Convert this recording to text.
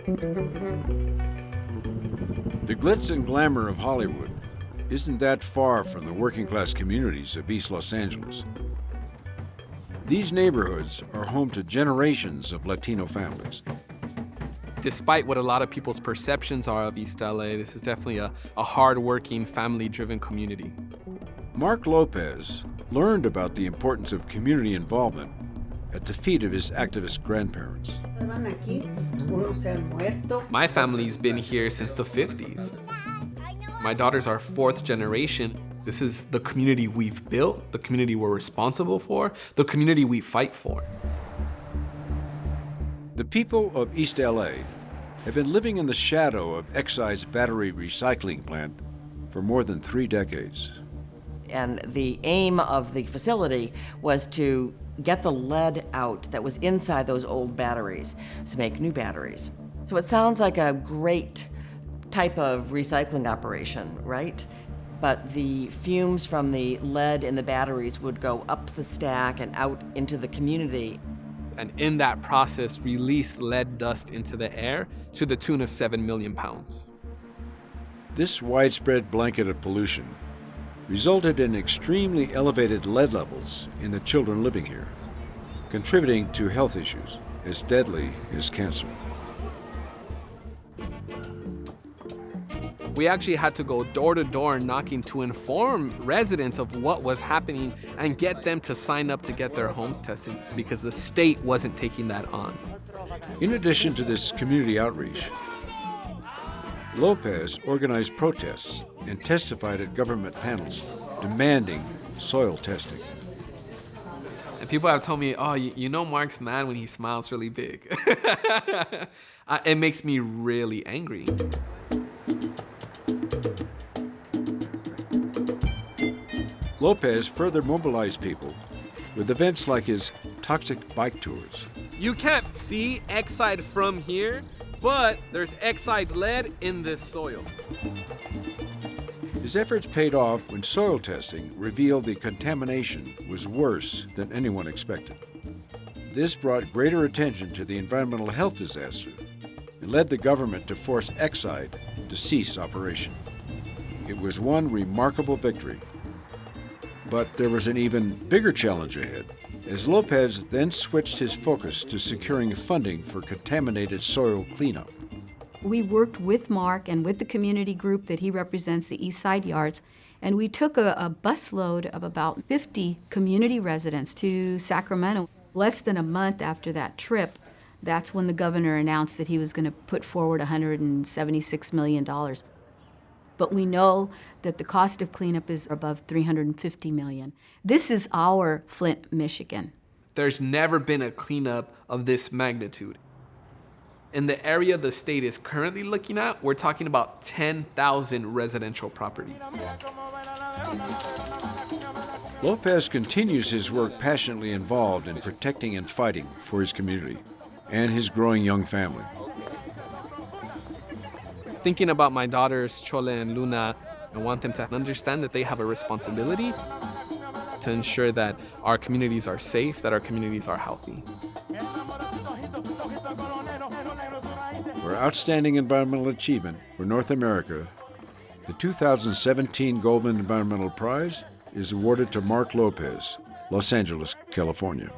The glitz and glamour of Hollywood isn't that far from the working-class communities of East Los Angeles. These neighborhoods are home to generations of Latino families. Despite what a lot of people's perceptions are of East LA, this is definitely a hard-working, family-driven community. Mark Lopez learned about the importance of community involvement at the feet of his activist grandparents. My family's been here since the 50s. My daughters are fourth generation. This is the community we've built, the community we're responsible for, the community we fight for. The people of East LA have been living in the shadow of Exide's battery recycling plant for more than 3 decades. And the aim of the facility was to get the lead out that was inside those old batteries to make new batteries. So it sounds like a great type of recycling operation, right? But the fumes from the lead in the batteries would go up the stack and out into the community. And in that process, release lead dust into the air to the tune of 7 million pounds. This widespread blanket of pollution resulted in extremely elevated lead levels in the children living here, contributing to health issues as deadly as cancer. We actually had to go door to door knocking to inform residents of what was happening and get them to sign up to get their homes tested because the state wasn't taking that on. In addition to this community outreach, Lopez organized protests and testified at government panels demanding soil testing. And people have told me, oh, you know Mark's mad when he smiles really big. It makes me really angry. Lopez further mobilized people with events like his toxic bike tours. You can't see Exide from here, but there's Exide lead in this soil. His efforts paid off when soil testing revealed the contamination was worse than anyone expected. This brought greater attention to the environmental health disaster and led the government to force Exide to cease operation. It was one remarkable victory. But there was an even bigger challenge ahead, as Lopez then switched his focus to securing funding for contaminated soil cleanup. We worked with Mark and with the community group that he represents, the East Side Yards, and we took a busload of about 50 community residents to Sacramento. Less than a month after that trip, that's when the governor announced that he was going to put forward $176 million. But we know that the cost of cleanup is above $350 million. This is our Flint, Michigan. There's never been a cleanup of this magnitude. In the area the state is currently looking at, we're talking about 10,000 residential properties. Lopez continues his work passionately involved in protecting and fighting for his community and his growing young family. Thinking about my daughters, Chole and Luna, I want them to understand that they have a responsibility to ensure that our communities are safe, that our communities are healthy. For outstanding environmental achievement for North America, the 2017 Goldman Environmental Prize is awarded to Mark Lopez, Los Angeles, California.